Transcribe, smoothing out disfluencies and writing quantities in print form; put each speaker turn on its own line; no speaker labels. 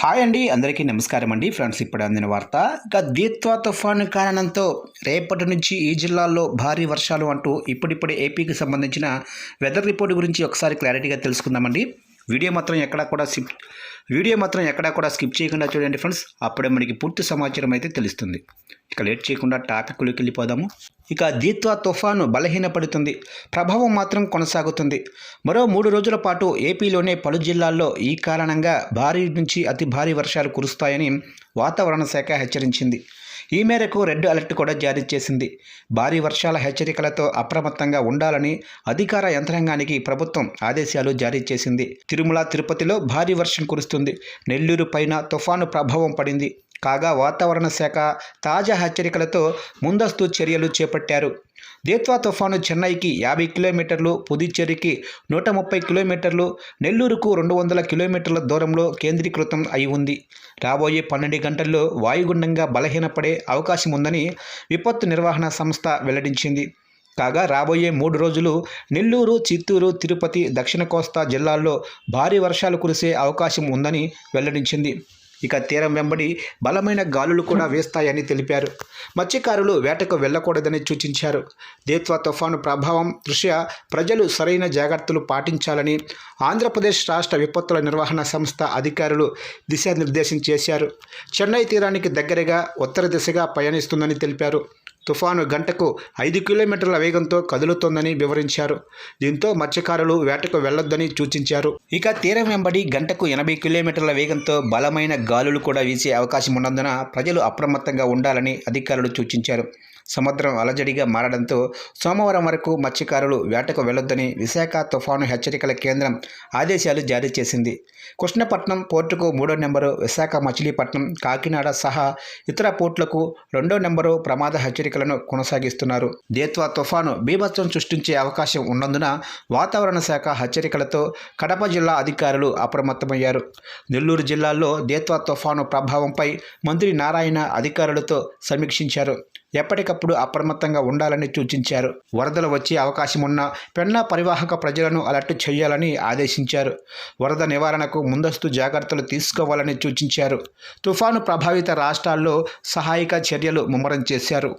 Hi అండి, అందరికీ నమస్కారం అండి. ఫ్రెండ్స్, ఇప్పుడు అందిన వార్త. ఇక దీత్వా తుఫాను కారణంతో రేపటి నుంచి ఈ జిల్లాల్లో భారీ వర్షాలు అంటూ ఇప్పుడిప్పుడే ఏపీకి సంబంధించిన వెదర్ రిపోర్ట్ గురించి ఒకసారి క్లారిటీగా తెలుసుకుందామండి. వీడియో మాత్రం ఎక్కడా కూడా స్కిప్ చేయకుండా చూడండి ఫ్రెండ్స్. అప్పుడే మనకి పూర్తి సమాచారం అయితే తెలుస్తుంది. ఇక లేట్ చేయకుండా టాపిక్లోకి వెళ్ళిపోదాము. ఇక దీత్వా తుఫాను బలహీనపడుతుంది, ప్రభావం మాత్రం కొనసాగుతుంది. మరో 3 రోజుల పాటు ఏపీలోనే పలు జిల్లాల్లో ఈ కారణంగా భారీ నుంచి అతి భారీ వర్షాలు కురుస్తాయని వాతావరణ శాఖ హెచ్చరించింది. ఈ మేరకు రెడ్ అలర్ట్ కూడా జారీ చేసింది. భారీ వర్షాల హెచ్చరికలతో అప్రమత్తంగా ఉండాలని అధికార యంత్రాంగానికి ప్రభుత్వం ఆదేశాలు జారీ చేసింది. తిరుమల, తిరుపతిలో భారీ వర్షం కురుస్తుంది. నెల్లూరు పైన తుఫాను ప్రభావం పడింది. కాగా వాతావరణ శాఖ తాజా హెచ్చరికలతో ముందస్తు చర్యలు చేపట్టారు. దీత్వా తుఫాను చెన్నైకి 50 కిలోమీటర్లు, పుదుచ్చేరికి 130 కిలోమీటర్లు, నెల్లూరుకు 200 కిలోమీటర్ల దూరంలో కేంద్రీకృతం అయి ఉంది. రాబోయే 12 గంటల్లో వాయుగుండంగా బలహీనపడే అవకాశం ఉందని విపత్తు నిర్వహణ సంస్థ వెల్లడించింది. కాగా రాబోయే 3 రోజులు నెల్లూరు, చిత్తూరు, తిరుపతి, దక్షిణ కోస్తా జిల్లాల్లో భారీ వర్షాలు కురిసే అవకాశం ఉందని వెల్లడించింది. ఇక తీరం వెంబడి బలమైన గాలులు కూడా వేస్తాయని తెలిపారు. మత్స్యకారులు వేటకు వెళ్లకూడదని సూచించారు. దీత్వా తుఫాను ప్రభావం దృష్ట్యా ప్రజలు సరైన జాగ్రత్తలు పాటించాలని ఆంధ్రప్రదేశ్ రాష్ట్ర విపత్తుల నిర్వహణ సంస్థ అధికారులు దిశానిర్దేశం చేశారు. చెన్నై తీరానికి దగ్గరగా ఉత్తర దిశగా పయనిస్తుందని తెలిపారు. తుఫాను గంటకు 5 కిలోమీటర్ల వేగంతో కదులుతోందని వివరించారు. దీంతో మత్స్యకారులు వేటకు వెళ్లొద్దని సూచించారు. ఇక తీరం వెంబడి గంటకు 80 కిలోమీటర్ల వేగంతో బలమైన గాలులు కూడా వీసే అవకాశం ఉన్నందున ప్రజలు అప్రమత్తంగా ఉండాలని అధికారులు సూచించారు. సముద్రం అలజడిగా మారడంతో సోమవారం వరకు మత్స్యకారులు వేటకు వెళ్లొద్దని విశాఖ తుఫాను హెచ్చరికల కేంద్రం ఆదేశాలు జారీ చేసింది. కృష్ణపట్నం పోర్టుకు 3వ నెంబరు, విశాఖ మచిలీపట్నం, కాకినాడ సహా ఇతర పోర్టులకు 2వ నెంబరు ప్రమాద హెచ్చరికలను కొనసాగిస్తున్నారు. దీత్వా తుఫాను బీభత్సం సృష్టించే అవకాశం ఉన్నందున వాతావరణ శాఖ హెచ్చరికలతో కడప జిల్లా అధికారులు అప్రమత్తమయ్యారు. నెల్లూరు జిల్లాలో దీత్వా తుఫాను ప్రభావంపై మంత్రి నారాయణ అధికారులతో సమీక్షించారు. ఎప్పటికప్పుడు అప్రమత్తంగా ఉండాలని సూచించారు. వరదలు వచ్చే అవకాశం ఉన్న పెన్నా పరివాహక ప్రజలను అలర్ట్ చేయాలని ఆదేశించారు. వరద నివారణకు ముందస్తు జాగ్రత్తలు తీసుకోవాలని సూచించారు. తుఫాను ప్రభావిత రాష్ట్రాల్లో సహాయక చర్యలు ముమ్మరం చేశారు.